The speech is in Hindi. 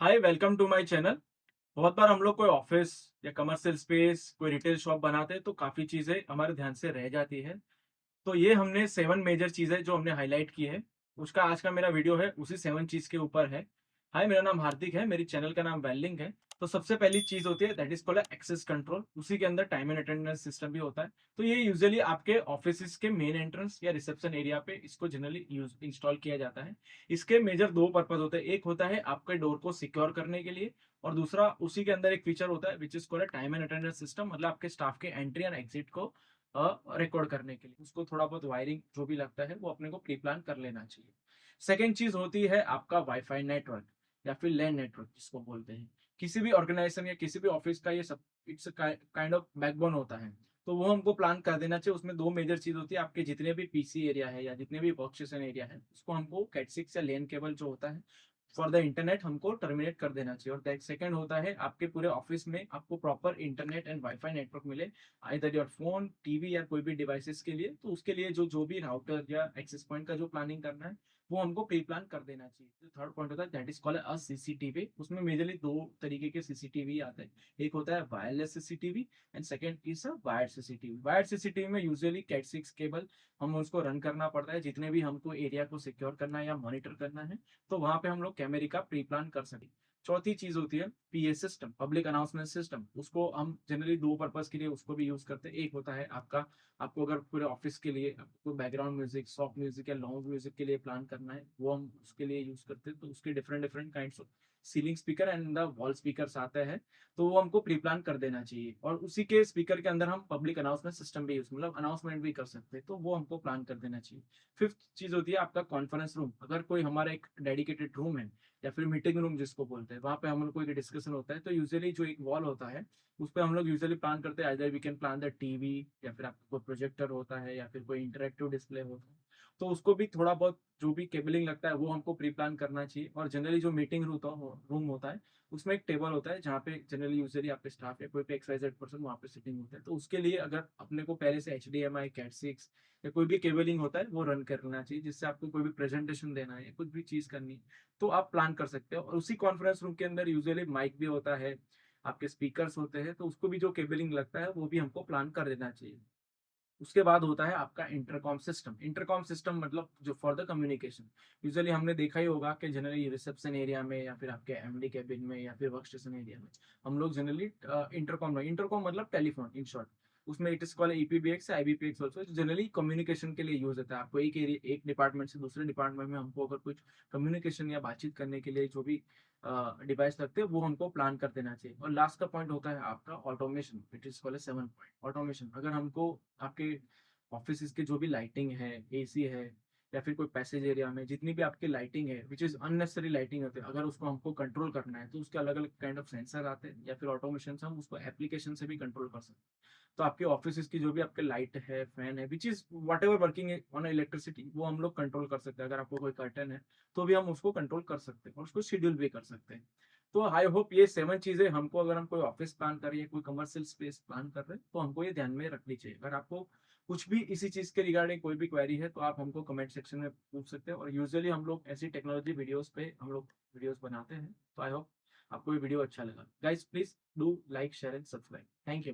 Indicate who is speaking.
Speaker 1: Hi, welcome to my channel. बहुत बार हम लोग कोई ऑफिस या कमर्शियल स्पेस, कोई रिटेल शॉप बनाते हैं तो काफ़ी चीज़ें हमारे ध्यान से रह जाती है। तो ये हमने 7 मेजर चीज़ें जो हमने हाइलाइट की है, उसका आज का मेरा वीडियो है उसी 7 चीज़ के ऊपर है। हाय, मेरा नाम हार्दिक है, मेरी चैनल का नाम वेललिंक है। तो सबसे पहली चीज़ होती है that is called access control. उसी के अंदर टाइम एंड अटेंडेंस सिस्टम भी होता है। तो ये यूजुअली आपके ऑफिसेज़ के मेन एंट्रेंस या रिसेप्शन एरिया पे इसको जनरली यूज़ इंस्टॉल किया जाता है। इसके मेजर 2 पर्पज़ होते हैं। एक होता है आपके डोर को सिक्योर करने के लिए और दूसरा उसी के अंदर एक फीचर होता है which is called time and attendance system, मतलब आपके स्टाफ के एंट्री एंड एग्जिट को रिकॉर्ड करने के लिए। उसको थोड़ा बहुत वायरिंग जो भी लगता है वो अपने को प्री प्लान कर लेना चाहिए। सेकंड चीज़ होती है आपका वाईफाई नेटवर्क या फिर लैन नेटवर्क जिसको बोलते हैं। किसी भी ऑर्गेनाइजेशन या किसी भी ऑफिस का ये सब इट्स काइंड ऑफ बैकबोन होता है। तो वो हमको प्लान कर देना चाहिए। उसमें 2 मेजर चीज़ होती है, आपके जितने भी पीसी एरिया है या जितने भी वर्कस्टेशन एरिया है, उसको हमको कैट 6 या लैन केबल जो होता है फॉर द इंटरनेट हमको टर्मिनेट कर देना चाहिए। और दैट सेकंड होता है आपके पूरे ऑफिस में आपको proper internet and wifi network मिले, आइदर योर फोन, टीवी या कोई भी डिवाइसेस के लिए। तो उसके लिए जो भी राउटर या एक्सेस पॉइंट का जो प्लानिंग करना है वो हमको प्री प्लान कर देना चाहिए। जो थर्ड पॉइंट होता है that is called a CCTV. उसमें मेजरली 2 तरीके के सीसीटीवी आते हैं। एक होता है wireless CCTV and second is a wired CCTV. Wired CCTV में यूजुअली कैट 6 केबल हम उसको रन करना पड़ता है जितने भी हमको एरिया को सिक्योर करना है या मॉनिटर करना है। तो वहाँ पे हम लोग कैमरे का प्री प्लान कर सकें। चौथी चीज़ होती है PA system, public announcement system. उसको हम जनरली 2 पर्पज़ के लिए उसको भी यूज़ करते हैं। एक होता है आपका, आपको अगर पूरे ऑफ़िस के लिए आपको बैकग्राउंड म्यूज़िक, सॉफ्ट म्यूज़िक या लाउड म्यूज़िक के लिए प्लान करना है, वो हम उसके लिए यूज़ करते हैं। तो उसके different different kinds of ceiling speaker and the wall speakers आते हैं। तो वो हमको प्री प्लान कर देना चाहिए। और उसी के स्पीकर के अंदर हम पब्लिक अनाउंसमेंट सिस्टम भी यूज़, मतलब अनाउंसमेंट भी कर सकते हैं। तो वो हमको प्लान कर देना चाहिए। फिफ्थ चीज़ होती है आपका कॉन्फ्रेंस रूम। अगर कोई हमारा एक डेडिकेटेड रूम है या फिर मीटिंग रूम जिसको बोलते हैं, वहाँ पे हम लोग कोई डिस्कशन होता है तो यूजुअली जो एक वॉल होता है उस पे हम लोग यूजुअली प्लान करते हैं either we can plan the TV या फिर आपका कोई प्रोजेक्टर होता है या फिर कोई इंटरैक्टिव डिस्प्ले होता है। तो उसको भी थोड़ा बहुत जो भी केबलिंग लगता है वो हमको प्री प्लान करना चाहिए। और जनरली जो मीटिंग रूम होता है उसमें एक टेबल होता है जहाँ पे जनरली यूजुअली आपके स्टाफ या कोई भी एक्सवाइजेड पर्सन वहाँ पे सिटिंग होता है। तो उसके लिए अगर अपने को पहले से एचडीएमआई, कैट 6 या कोई भी केबलिंग होता है वो रन करना चाहिए, जिससे आपको कोई भी प्रेजेंटेशन देना है या कुछ भी चीज़ करनी है तो आप प्लान कर सकते हो। और उसी कॉन्फ्रेंस रूम के अंदर यूजुअली माइक भी होता है, आपके स्पीकर्स होते हैं, तो उसको भी जो केबलिंग लगता है वो भी हमको प्लान कर देना चाहिए। उसके बाद होता है आपका इंटरकॉम सिस्टम। इंटरकॉम सिस्टम मतलब जो फॉर द कम्युनिकेशन। यूजुअली हमने देखा ही होगा कि जनरली रिसेप्शन एरिया में या फिर आपके एमडी केबिन में या फिर वर्क स्टेशन एरिया में हम लोग जनरली इंटरकॉम मतलब टेलीफोन इन शॉर्ट। उसमें it is called EPBX, IBPX also, generally communication के लिए यूज होता है। आपको एक एरिया, एक डिपार्टमेंट से दूसरे डिपार्टमेंट में हमको अगर कुछ कम्युनिकेशन या बातचीत करने के लिए जो भी डिवाइस लगते हैं वो हमको प्लान कर देना चाहिए। और लास्ट का पॉइंट होता है आपका automation, it is called 7 point automation. अगर हमको आपके ऑफिस की जो भी लाइटिंग है, एसी है या फिर कोई पैसेज एरिया में जितनी भी आपकी लाइटिंग है विच इज अननेसेसरी लाइटिंग होती है, अगर उसको हमको कंट्रोल करना है तो उसके अलग अलग काइंड ऑफ सेंसर आते हैं या फिर ऑटोमेशन से हम उसको एप्लीकेशन से भी कंट्रोल कर सकते हैं। तो आपके ऑफिस की जो भी आपके लाइट है, फैन है, which is what ever working on electricity, वो हम लोग कंट्रोल कर सकते हैं। अगर आपको कोई कर्टन है तो भी हम उसको कंट्रोल कर सकते हैं और उसको शेड्यूल भी कर सकते हैं। तो आई होप ये 7 चीजें हमको, अगर हम कोई ऑफिस प्लान कर रहे हैं, कोई कमर्शियल स्पेस प्लान कर रहे हैं, तो हमको ये ध्यान में रखनी चाहिए। अगर आपको कुछ भी इसी चीज के रिगार्डिंग कोई भी क्वेरी है तो आप हमको कमेंट सेक्शन में पूछ सकते हैं। और यूजुअली हम लोग ऐसी टेक्नोलॉजी वीडियोस पे हम लोग वीडियोस बनाते हैं। तो आई होप आपको ये वीडियो अच्छा लगा। Guys please do like, share and subscribe. Thank you.